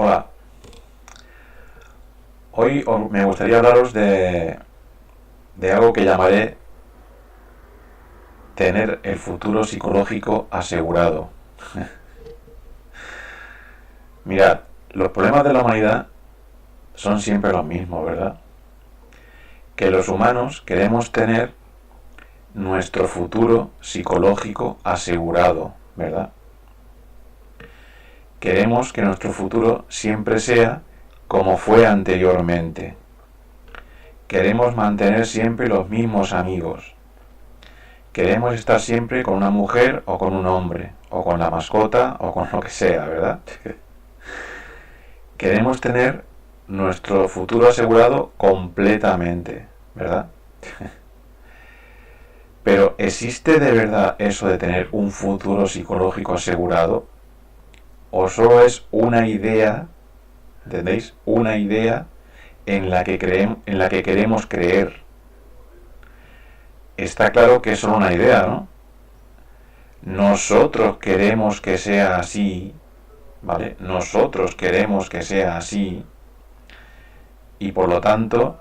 Hola, hoy me gustaría hablaros de algo que llamaré tener el futuro psicológico asegurado. Mirad, los problemas de la humanidad son siempre los mismos, ¿verdad? Que los humanos queremos tener nuestro futuro psicológico asegurado, ¿verdad? Queremos que nuestro futuro siempre sea como fue anteriormente. Queremos mantener siempre los mismos amigos. Queremos estar siempre con una mujer o con un hombre, o con la mascota o con lo que sea, ¿verdad? Queremos tener nuestro futuro asegurado completamente, ¿verdad? Pero ¿existe de verdad eso de tener un futuro psicológico asegurado? ¿O solo es una idea, ¿entendéis? Una idea en la que queremos creer. Está claro que es solo una idea, ¿no? Nosotros queremos que sea así, ¿vale? Nosotros queremos que sea así y por lo tanto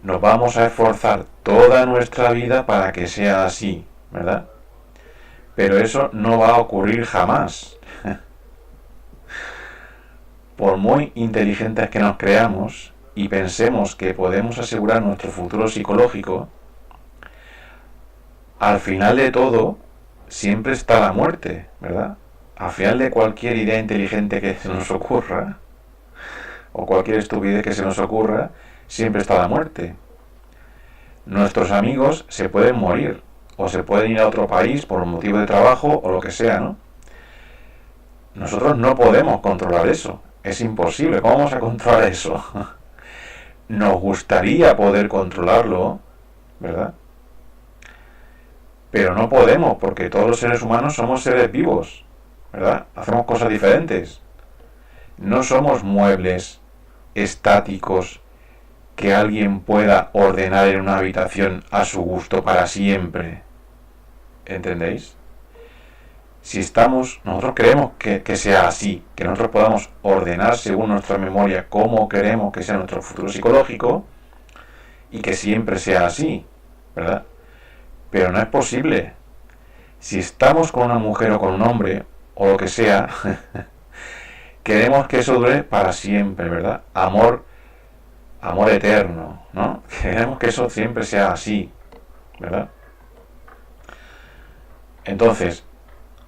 nos vamos a esforzar toda nuestra vida para que sea así, ¿verdad? Pero eso no va a ocurrir jamás. Por muy inteligentes que nos creamos y pensemos que podemos asegurar nuestro futuro psicológico, al final de todo siempre está la muerte, ¿verdad? Al final de cualquier idea inteligente que se nos ocurra, o cualquier estupidez que se nos ocurra, siempre está la muerte. Nuestros amigos se pueden morir, o se pueden ir a otro país por motivo de trabajo, o lo que sea, ¿no? Nosotros no podemos controlar eso, es imposible. ¿Cómo vamos a controlar eso? Nos gustaría poder controlarlo, ¿verdad? Pero no podemos, porque todos los seres humanos somos seres vivos, ¿verdad? Hacemos cosas diferentes. No somos muebles estáticos que alguien pueda ordenar en una habitación a su gusto para siempre. ¿Entendéis? Si nosotros queremos que sea así, que nosotros podamos ordenar según nuestra memoria cómo queremos que sea nuestro futuro psicológico y que siempre sea así, ¿verdad? Pero no es posible. Si estamos con una mujer o con un hombre o lo que sea, queremos que eso dure para siempre, ¿verdad? Amor eterno, ¿no? Queremos que eso siempre sea así, ¿verdad? Entonces,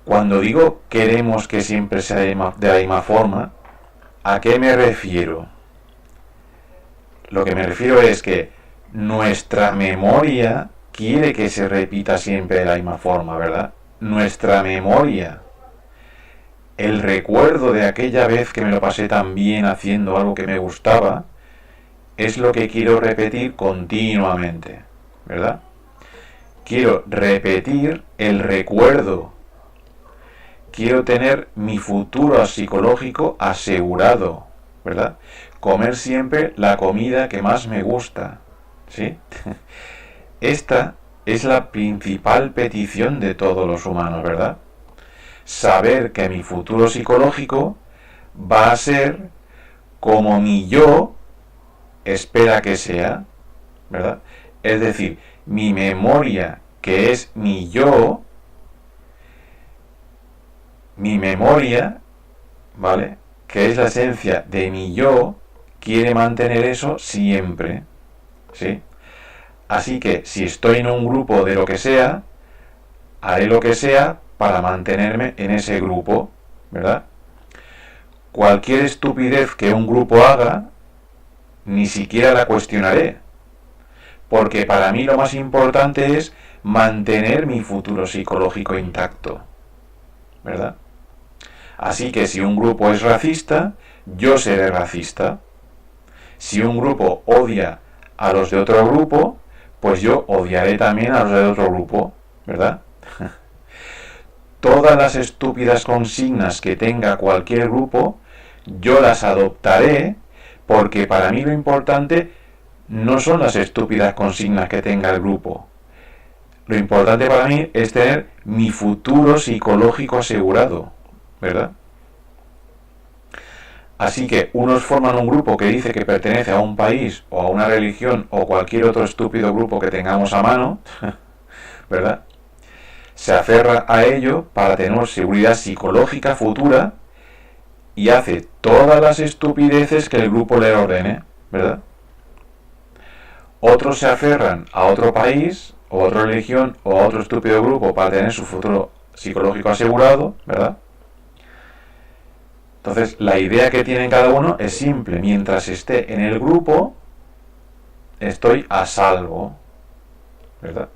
cuando digo queremos que siempre sea de la misma forma, ¿a qué me refiero? Lo que me refiero es que nuestra memoria quiere que se repita siempre de la misma forma, ¿verdad? Nuestra memoria, el recuerdo de aquella vez que me lo pasé tan bien haciendo algo que me gustaba, es lo que quiero repetir continuamente, ¿verdad? Quiero repetir el recuerdo. Quiero tener mi futuro psicológico asegurado, ¿verdad? Comer siempre la comida que más me gusta, ¿sí? Esta es la principal petición de todos los humanos, ¿verdad? Saber que mi futuro psicológico va a ser como mi yo espera que sea, ¿verdad? Es decir, mi memoria, que es mi yo, mi memoria, ¿vale? Que es la esencia de mi yo, quiere mantener eso siempre, ¿sí? Así que si estoy en un grupo de lo que sea, haré lo que sea para mantenerme en ese grupo, ¿verdad? Cualquier estupidez que un grupo haga, ni siquiera la cuestionaré, porque para mí lo más importante es mantener mi futuro psicológico intacto, ¿verdad? Así que si un grupo es racista, yo seré racista. Si un grupo odia a los de otro grupo, pues yo odiaré también a los de otro grupo, ¿verdad? Todas las estúpidas consignas que tenga cualquier grupo, yo las adoptaré, porque para mí lo importante no son las estúpidas consignas que tenga el grupo. Lo importante para mí es tener mi futuro psicológico asegurado, ¿verdad? Así que unos forman un grupo que dice que pertenece a un país o a una religión o cualquier otro estúpido grupo que tengamos a mano, ¿verdad? Se aferra a ello para tener seguridad psicológica futura y hace todas las estupideces que el grupo le ordene, ¿verdad? Otros se aferran a otro país o a otra religión o a otro estúpido grupo para tener su futuro psicológico asegurado, ¿verdad? Entonces, la idea que tienen cada uno es simple. Mientras esté en el grupo, estoy a salvo, ¿verdad?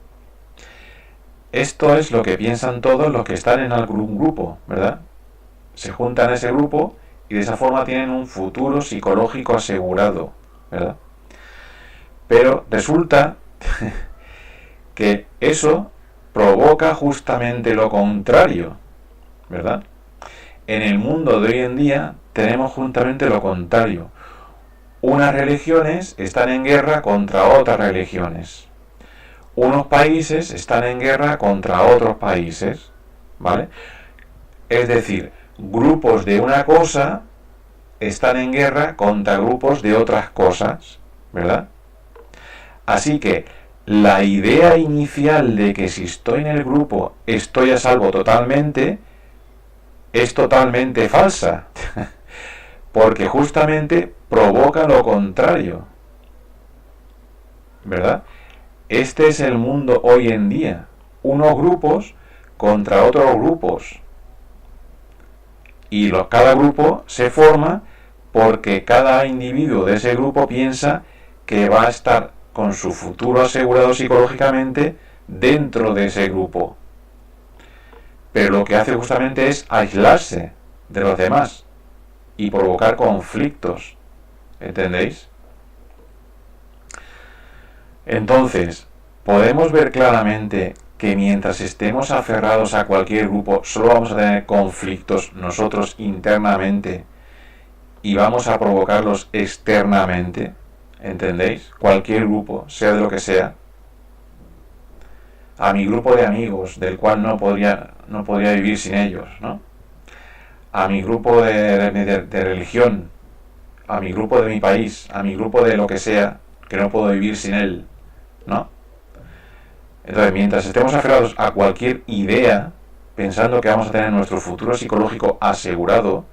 Esto es lo que piensan todos los que están en algún grupo, ¿verdad? Se juntan a ese grupo y de esa forma tienen un futuro psicológico asegurado, ¿verdad? Pero resulta que eso provoca justamente lo contrario, ¿verdad? En el mundo de hoy en día tenemos justamente lo contrario. Unas religiones están en guerra contra otras religiones. Unos países están en guerra contra otros países, ¿vale? Es decir, grupos de una cosa están en guerra contra grupos de otras cosas, ¿verdad? Así que la idea inicial de que si estoy en el grupo estoy a salvo totalmente es totalmente falsa, porque justamente provoca lo contrario, ¿verdad? Este es el mundo hoy en día, unos grupos contra otros grupos, y cada grupo se forma porque cada individuo de ese grupo piensa que va a estar con su futuro asegurado psicológicamente dentro de ese grupo. Pero lo que hace justamente es aislarse de los demás y provocar conflictos. ¿Entendéis? Entonces, podemos ver claramente que mientras estemos aferrados a cualquier grupo, solo vamos a tener conflictos nosotros internamente y vamos a provocarlos externamente. ¿Entendéis? Cualquier grupo, sea de lo que sea. A mi grupo de amigos, del cual no podría vivir sin ellos, ¿no? A mi grupo de religión, a mi grupo de mi país, a mi grupo de lo que sea, que no puedo vivir sin él, ¿no? Entonces, mientras estemos aferrados a cualquier idea, pensando que vamos a tener nuestro futuro psicológico asegurado,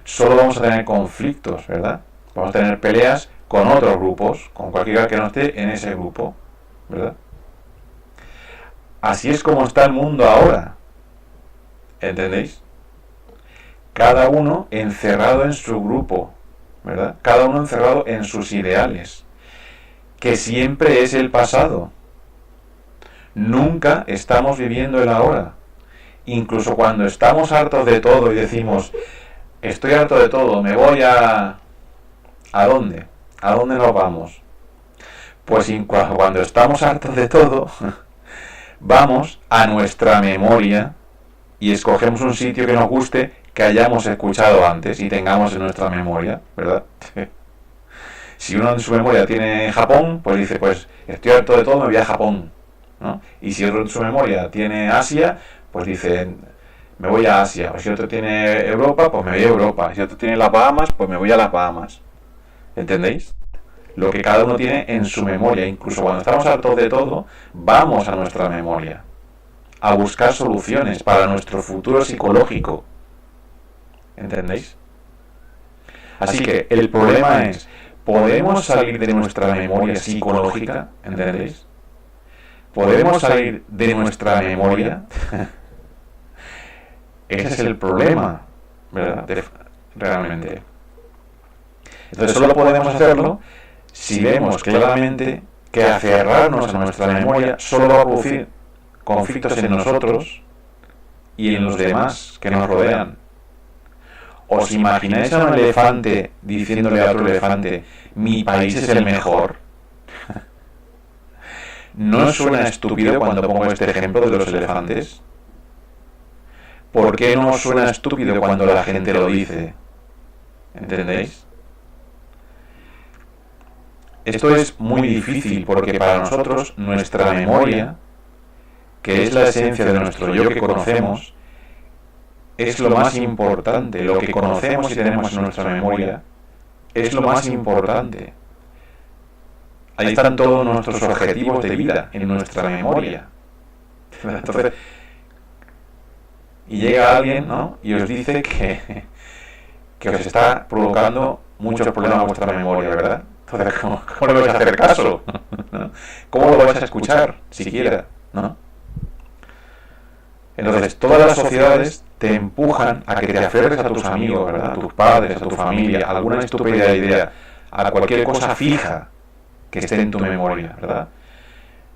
solo vamos a tener conflictos, ¿verdad? Vamos a tener peleas con otros grupos, con cualquiera que no esté en ese grupo, ¿verdad? Así es como está el mundo ahora. ¿Entendéis? Cada uno encerrado en su grupo, ¿verdad? Cada uno encerrado en sus ideales, que siempre es el pasado. Nunca estamos viviendo el ahora. Incluso cuando estamos hartos de todo y decimos, estoy harto de todo, me voy a... ¿A dónde? ¿A dónde nos vamos? Pues cuando estamos hartos de todo, vamos a nuestra memoria y escogemos un sitio que nos guste, que hayamos escuchado antes y tengamos en nuestra memoria, ¿verdad? Si uno en su memoria tiene Japón, pues dice, pues estoy harto de todo, me voy a Japón, ¿no? Y si otro en su memoria tiene Asia, pues dice, me voy a Asia. O si otro tiene Europa, pues me voy a Europa. Si otro tiene las Bahamas, pues me voy a las Bahamas. ¿Entendéis? Lo que cada uno tiene en su memoria. Incluso cuando estamos hartos de todo, vamos a nuestra memoria a buscar soluciones para nuestro futuro psicológico. ¿Entendéis? Así que el problema es, ¿podemos salir de nuestra memoria psicológica? ¿Entendéis? ¿Podemos salir de nuestra memoria? Ese es el problema, ¿verdad? Realmente. Entonces solo podemos hacerlo si vemos claramente que aferrarnos a nuestra memoria solo va a producir conflictos en nosotros y en los demás que nos rodean. ¿Os imagináis a un elefante diciéndole a otro elefante, mi país es el mejor? ¿No suena estúpido cuando pongo este ejemplo de los elefantes? ¿Por qué no suena estúpido cuando la gente lo dice? ¿Entendéis? Esto es muy difícil porque para nosotros nuestra memoria, que es la esencia de nuestro yo que conocemos, es lo más importante. Lo que conocemos y tenemos en nuestra memoria es lo más importante. Ahí están todos nuestros objetivos de vida, en nuestra memoria. Entonces, y llega alguien, ¿no?, y os dice que os está provocando muchos problemas a vuestra memoria, ¿verdad? Entonces, ¿cómo le vais a hacer caso? ¿Cómo lo vais a escuchar, siquiera? ¿No? Entonces, todas las sociedades te empujan a que te aferres a tus amigos, ¿verdad?, a tus padres, a tu familia, a alguna estúpida idea, a cualquier cosa fija que esté en tu memoria, ¿verdad?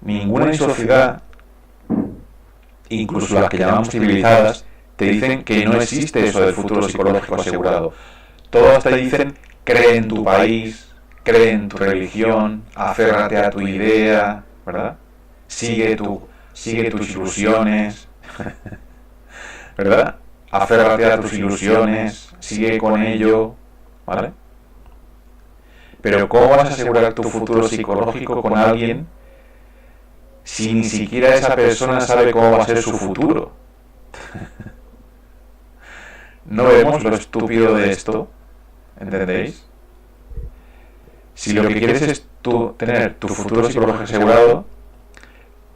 Ninguna sociedad, incluso las que llamamos civilizadas, te dicen que no existe eso del futuro psicológico asegurado. Todas te dicen: cree en tu país, cree en tu religión, aférrate a tu idea, ¿verdad? Sigue tus ilusiones, ¿verdad? Aférrate a tus ilusiones, sigue con ello, ¿vale? Pero ¿cómo vas a asegurar tu futuro psicológico con alguien si ni siquiera esa persona sabe cómo va a ser su futuro? ¿No vemos lo estúpido de esto? ¿Entendéis? Si lo que quieres es tener tu futuro psicológico asegurado,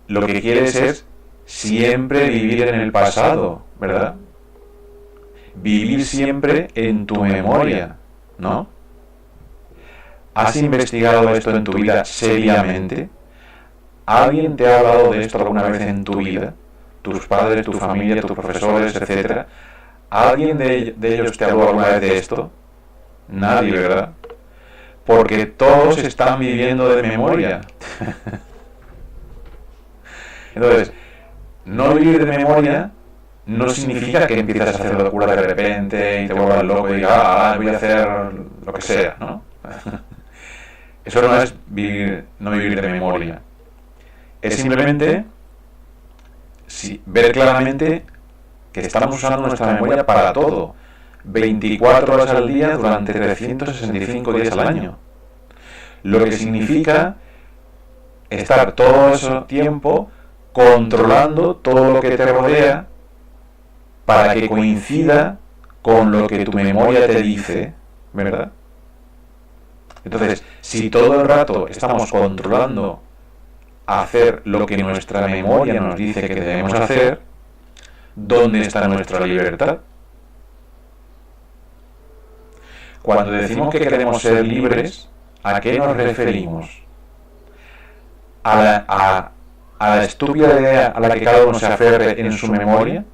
lo que quieres es siempre vivir en el pasado, ¿verdad? Vivir siempre en tu memoria, ¿no? ¿Has investigado esto en tu vida seriamente? ¿Alguien te ha hablado de esto alguna vez en tu vida? ¿Tus padres, tu familia, tus profesores, etcétera? ¿Alguien de ellos te habló alguna vez de esto? Nadie, ¿verdad? Porque todos están viviendo de memoria. Entonces, no vivir de memoria no significa que empieces a hacer locura de repente y te vuelvas loco y digas: voy a hacer lo que sea, ¿no? Eso no es no vivir de memoria. Es simplemente ver claramente que estamos usando nuestra memoria para todo, 24 horas al día durante 365 días al año. Lo que significa estar todo ese tiempo controlando todo lo que te rodea para que coincida con lo que tu memoria te dice, ¿verdad? Entonces, si todo el rato estamos controlando hacer lo que nuestra memoria nos dice que debemos hacer, ¿dónde está nuestra libertad? Cuando decimos que queremos ser libres, ¿a qué nos referimos? ¿A la estúpida idea a la que cada uno se aferre en su memoria?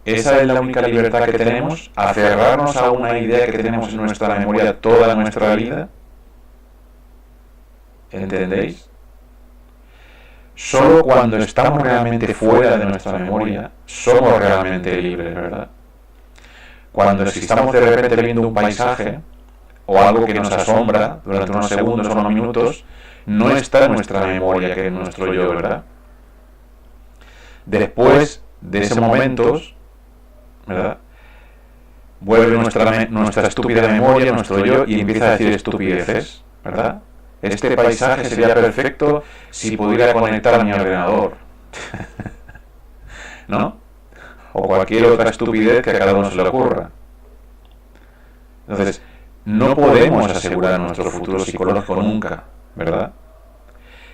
¿Esa es la única libertad que tenemos? ¿Aferrarnos a una idea que tenemos en nuestra memoria toda nuestra vida? ¿Entendéis? Solo cuando estamos realmente fuera de nuestra memoria somos realmente libres, ¿verdad? Cuando si estamos de repente viendo un paisaje o algo que nos asombra durante unos segundos o unos minutos, no está en nuestra memoria, que es nuestro yo, ¿verdad? Después de esos momentos, ¿verdad?, vuelve nuestra estúpida memoria, nuestro yo, y empieza a decir estupideces, ¿verdad? Este paisaje sería perfecto si pudiera conectar a mi ordenador, ¿no? O cualquier otra estupidez que a cada uno se le ocurra. Entonces, no podemos asegurar nuestro futuro psicológico nunca, ¿verdad?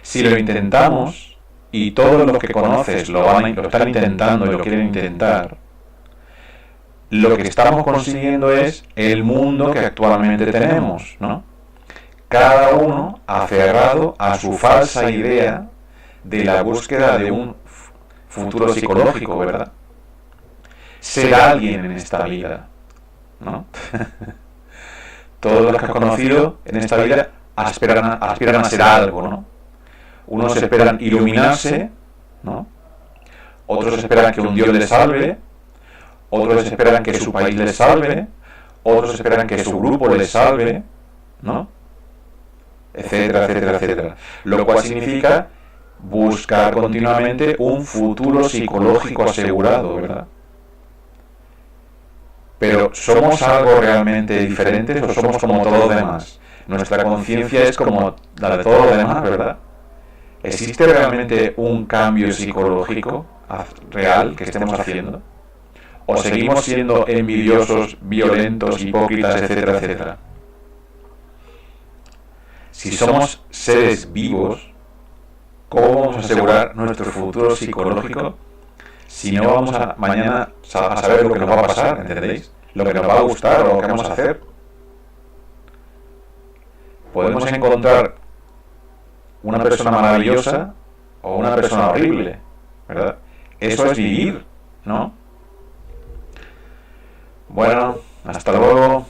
Si lo intentamos, y todos los que conoces lo están intentando y lo quieren intentar, lo que estamos consiguiendo es el mundo que actualmente tenemos, ¿no? Cada uno aferrado a su falsa idea de la búsqueda de un futuro psicológico, ¿verdad? Ser alguien en esta vida, ¿no? Todos los que has conocido en esta vida aspiran a ser algo, ¿no? Unos esperan iluminarse, ¿no? Otros esperan que un Dios les salve, otros esperan que su país les salve, otros esperan que su grupo les salve, ¿no? Etcétera, etcétera, etcétera. Lo cual significa buscar continuamente un futuro psicológico asegurado, ¿verdad? Pero ¿somos algo realmente diferente o somos como todos los demás? Nuestra conciencia es como la de todos los demás, ¿verdad? ¿Existe realmente un cambio psicológico real que estemos haciendo? ¿O seguimos siendo envidiosos, violentos, hipócritas, etcétera, etcétera? Si somos seres vivos, ¿cómo vamos a asegurar nuestro futuro psicológico si no vamos a mañana a saber lo que nos va a pasar, ¿entendéis? Lo que nos va a gustar o lo que vamos a hacer. Podemos encontrar una persona maravillosa o una persona horrible, ¿verdad? Eso es vivir, ¿no? Bueno, hasta luego.